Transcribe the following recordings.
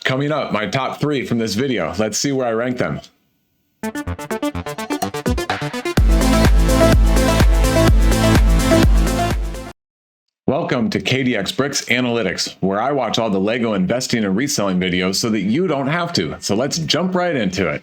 Coming up, my top 3 from this video. Let's see where I rank them. Welcome to KDX Bricks Analytics, where I watch all the Lego investing and reselling videos so that you don't have to. So let's jump right into it.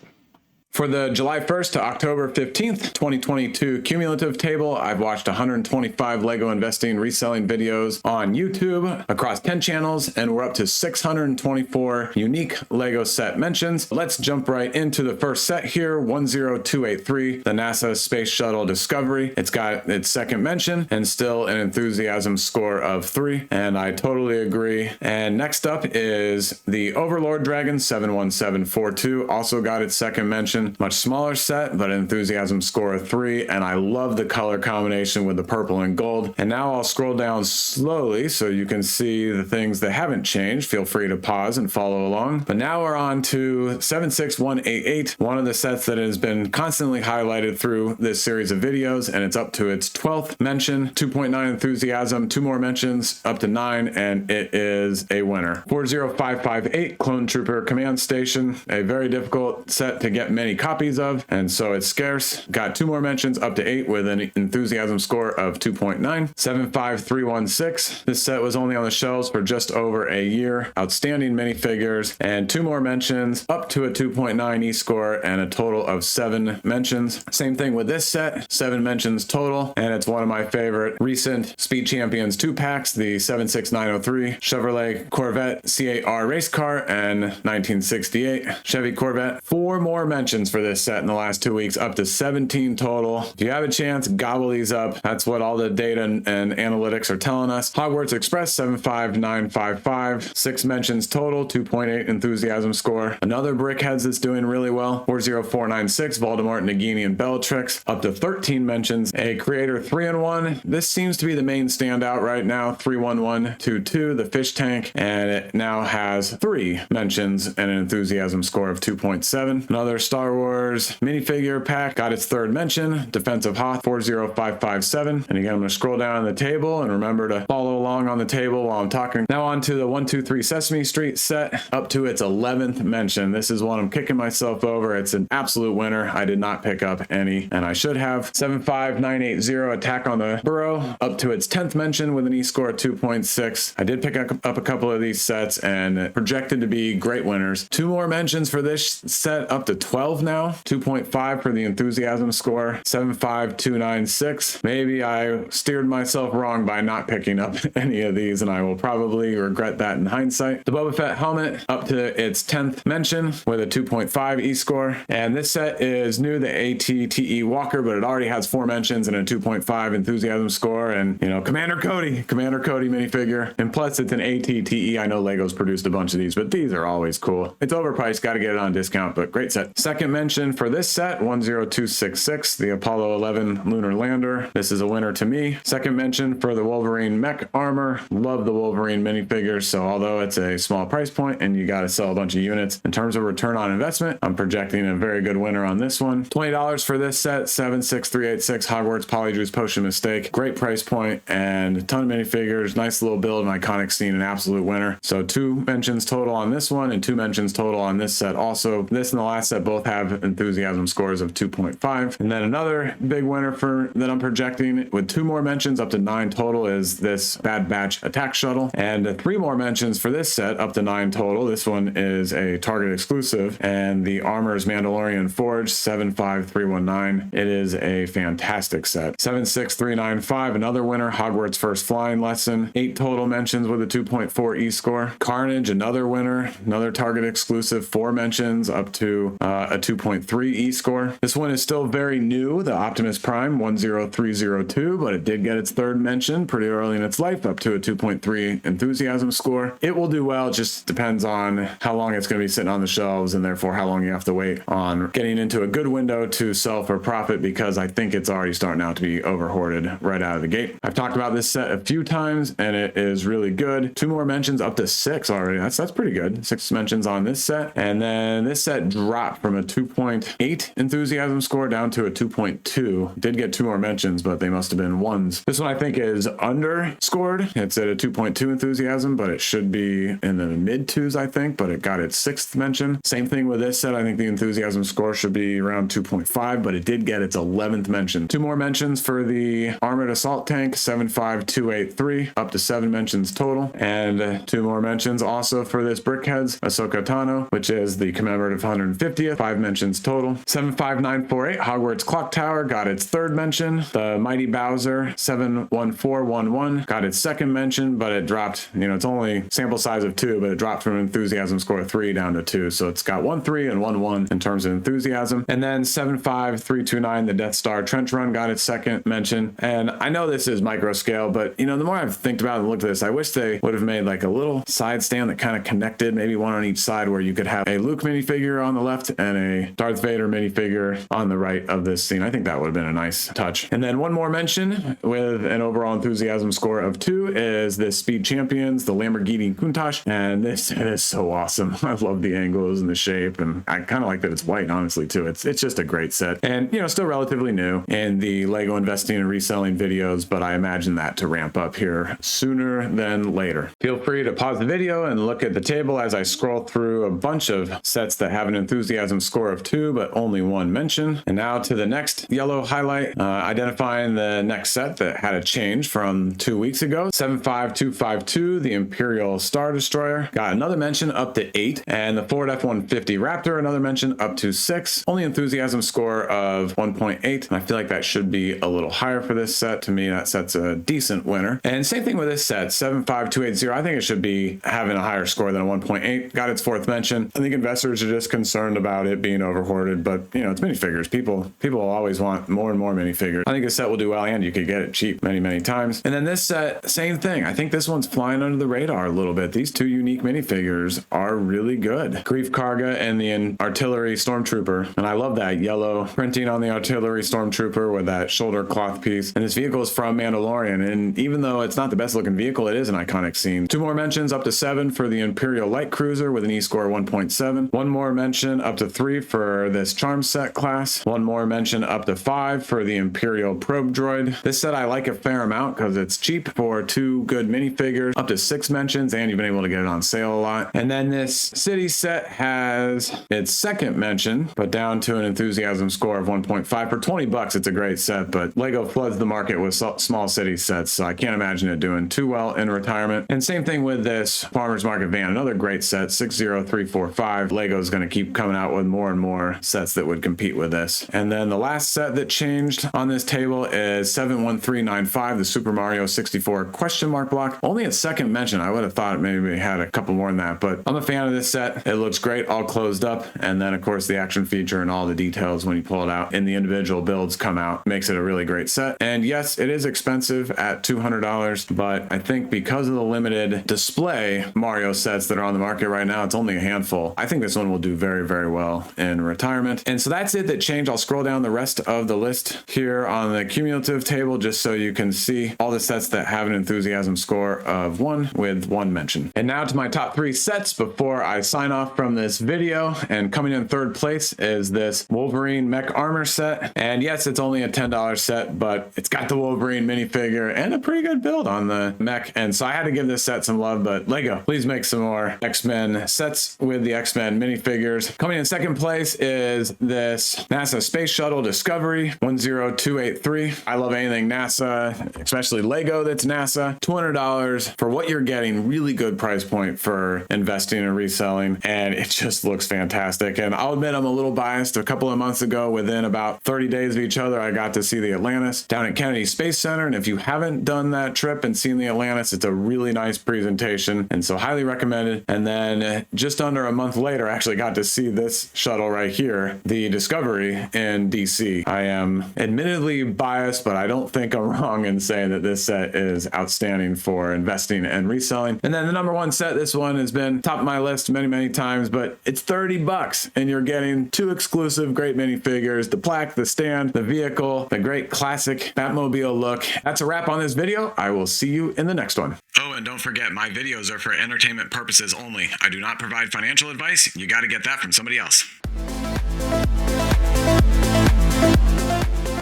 For the July 1st to October 15th, 2022 cumulative table, I've watched 125 Lego investing and reselling videos on YouTube across 10 channels, and we're up to 624 unique Lego set mentions. Let's jump right into the first set here, 10283, the NASA Space Shuttle Discovery. It's got its second mention and still an enthusiasm score of 3, and I totally agree. And next up is the Overlord Dragon 71742, also got its second mention. Much smaller set, but an enthusiasm score of 3, and I love the color combination with the purple and gold. And now I'll scroll down slowly so you can see the things that haven't changed. Feel free to pause and follow along. But now we're on to 76188, one of the sets that has been constantly highlighted through this series of videos, and it's up to its 12th mention, 2.9 enthusiasm, 2 more mentions, up to 9, and it is a winner. 40558, Clone Trooper Command Station, a very difficult set to get many copies of, and so it's scarce. Got 2 more mentions, up to 8, with an enthusiasm score of 2.9. 75316, this set was only on the shelves for just over a year. Outstanding minifigures, and 2 more mentions, up to a 2.9 e-score, and a total of 7 mentions. Same thing with this set, 7 mentions total, and it's one of my favorite recent Speed Champions 2 packs, the 76903 Chevrolet Corvette C8R race car and 1968 Chevy Corvette. 4 more mentions for this set in the last 2 weeks, up to 17 total. If you have a chance, gobble these up. That's what all the data and analytics are telling us. Hogwarts Express 75955, 6 mentions total, 2.8 enthusiasm score. Another Brickheads that's doing really well, 40496, Voldemort, Nagini, and Bellatrix, up to 13 mentions. A Creator 3-in-1, this seems to be the main standout right now, 31122, the Fish Tank, and it now has 3 mentions and an enthusiasm score of 2.7. Another Star Wars minifigure pack got its 3rd mention, Defensive Hoth 40557. And again, I'm going to scroll down on the table and remember to follow along on the table while I'm talking. Now on to the 123 Sesame Street set, up to its 11th mention. This is one I'm kicking myself over. It's an absolute winner. I did not pick up any, and I should have. 75980, Attack on the Burrow, up to its 10th mention with an e-score of 2.6. I did pick up a couple of these sets and projected to be great winners. 2 more mentions for this set, up to 12 now, 2.5 for the enthusiasm score. 75296, maybe I steered myself wrong by not picking up any of these, and I will probably regret that in hindsight. The Boba Fett helmet, up to its 10th mention with a 2.5 e-score, and this set is new, the ATTE Walker, but it already has 4 mentions and a 2.5 enthusiasm score. And you know, Commander Cody minifigure, and plus it's an ATTE. I know Lego's produced a bunch of these, but these are always cool. It's overpriced, got to get it on discount, but great set. Second mention for this set, 10266, the Apollo 11 lunar lander. This is a winner to me. Second mention for the Wolverine mech armor. Love the Wolverine minifigures, so although it's a small price point and you got to sell a bunch of units, in terms of return on investment, I'm projecting a very good winner on this one. $20 for this set, 76386, Hogwarts Polyjuice Potion Mistake. Great price point and a ton of minifigures. Nice little build, an iconic scene, an absolute winner. So 2 mentions total on this one and 2 mentions total on this set. Also, this and the last set both have enthusiasm scores of 2.5. And then another big winner that I'm projecting with 2 more mentions, up to 9 total, is this Bad Batch attack shuttle, and 3 more mentions for this set, up to 9 total. This one is a Target exclusive, and the Armor's Mandalorian Forge 75319. It is a fantastic set. 76395, another winner, Hogwarts First Flying Lesson, 8 total mentions with a 2.4 e-score. Carnage, another winner, another Target exclusive, 4 mentions, up to a 2.3 e-score. This one is still very new, the Optimus Prime 10302, but it did get its 3rd mention pretty early in its life, up to a 2.3 enthusiasm score. It will do well, it just depends on how long it's going to be sitting on the shelves, and therefore how long you have to wait on getting into a good window to sell for profit, because I think it's already starting out to be over hoarded right out of the gate. I've talked about this set a few times and it is really good. 2 more mentions, up to 6 already. That's pretty good. 6 mentions on this set, and then this set dropped from a 2.8 enthusiasm score down to a 2.2. Did get 2 more mentions, but they must have been 1s. This one I think is underscored. It's at a 2.2 enthusiasm, but it should be in the mid 2s, I think, but it got its 6th mention. Same thing with this set. I think the enthusiasm score should be around 2.5, but it did get its 11th mention. 2 more mentions for the armored assault tank, 75283, up to 7 mentions total, and 2 more mentions also for this Brickheads Ahsoka Tano, which is the commemorative 150th, 5 mentions total. 75948 Hogwarts Clock Tower got its 3rd mention. The Mighty Bowser 71411 got its 2nd mention, but it dropped, it's only sample size of 2, but it dropped from enthusiasm score 3 down to 2, so it's got 1-3 and 1-1 in terms of enthusiasm. And then 75329 the Death Star Trench Run got its 2nd mention. And I know this is micro scale, but the more I've think about it and looked at this, I wish they would have made like a little side stand that kind of connected, maybe one on each side, where you could have a Luke minifigure on the left and a Darth Vader minifigure on the right of this scene. I think that would have been a nice touch. And then one more mention with an overall enthusiasm score of 2 is this Speed Champions, the Lamborghini Countach. And this is so awesome. I love the angles and the shape, and I kind of like that it's white, honestly, too. It's just a great set. And, still relatively new in the Lego investing and reselling videos, but I imagine that to ramp up here sooner than later. Feel free to pause the video and look at the table as I scroll through a bunch of sets that have an enthusiasm score of 2, but only 1 mention. And now to the next yellow highlight, identifying the next set that had a change from 2 weeks ago. 75252, the Imperial Star Destroyer, got another mention up to 8, and the Ford F-150 Raptor, another mention up to 6. Only enthusiasm score of 1.8, and I feel like that should be a little higher for this set. To me, that set's a decent winner. And same thing with this set, 75280. I think it should be having a higher score than a 1.8. Got its 4th mention. I think investors are just concerned about it being over-hoarded, but it's minifigures. People will always want more and more minifigures. I think this set will do well, and you could get it cheap many, many times. And then this set, same thing. I think this one's flying under the radar a little bit. These 2 unique minifigures are really good. Grief Karga and the Artillery Stormtrooper. And I love that yellow printing on the Artillery Stormtrooper with that shoulder cloth piece. And this vehicle is from Mandalorian. And even though it's not the best looking vehicle, it is an iconic scene. 2 more mentions up to 7 for the Imperial Light Cruiser with an E-score 1.7. 1 more mention up to 3 for this Charm Set class. 1 more mention up to 5 for the Imperial Probe Droid. This set I like a fair amount because it's cheap for 2 good minifigures. Up to 6 mentions, and you've been able to get it on sale a lot. And then this City set has its 2nd mention, but down to an enthusiasm score of 1.5. For 20 bucks, it's a great set, but Lego floods the market with small city sets, so I can't imagine it doing too well in retirement. And same thing with this Farmers Market van, another great set, 60345. Lego's going to keep coming out with more and more sets that would compete with this. And then the last set that changed on this table is 71395, the Super Mario 64 question mark block. Only its 2nd mention. I would have thought maybe it had a couple more than that, but I'm a fan of this set. It looks great, all closed up, and then of course the action feature and all the details when you pull it out in the individual builds come out. Makes it a really great set. And yes, it is expensive at $200, but I think because of the limited display Mario sets that are on the market right now, it's only a handful. I think this one will do very, very well in retirement. And so that's it that changed. I'll scroll down the rest of the list here on the cumulative table just so you can see all the sets that have an enthusiasm score of 1 with 1 mention. And now to my top 3 sets before I sign off from this video. And coming in 3rd place is this Wolverine Mech Armor set. And yes, it's only a $10 set, but it's got the Wolverine minifigure and a pretty good build on the mech. And so I had to give this set some love, but Lego, please make some more X-Men sets with the X-Men minifigures. Coming in 2nd place is this NASA Space Shuttle Discovery 10283. I love anything NASA, especially Lego that's NASA. $200 for what you're getting. Really good price point for investing and reselling, and it just looks fantastic. And I'll admit I'm a little biased. A couple of months ago, within about 30 days of each other, I got to see the Atlantis down at Kennedy Space Center, and if you haven't done that trip and seen the Atlantis, it's a really nice presentation, and so highly recommended. And then just under a month later, I actually got to see this shuttle right here, the Discovery in DC. I am admittedly biased, but I don't think I'm wrong in saying that this set is outstanding for investing and reselling. And then the number 1 set, this one has been top of my list many, many times, but it's 30 bucks and you're getting 2 exclusive great minifigures, the plaque, the stand, the vehicle, the great classic Batmobile look. That's a wrap on this video. I will see you in the next one. Oh, and don't forget, my videos are for entertainment purposes only. I do not provide financial advice. You got to get that from somebody else.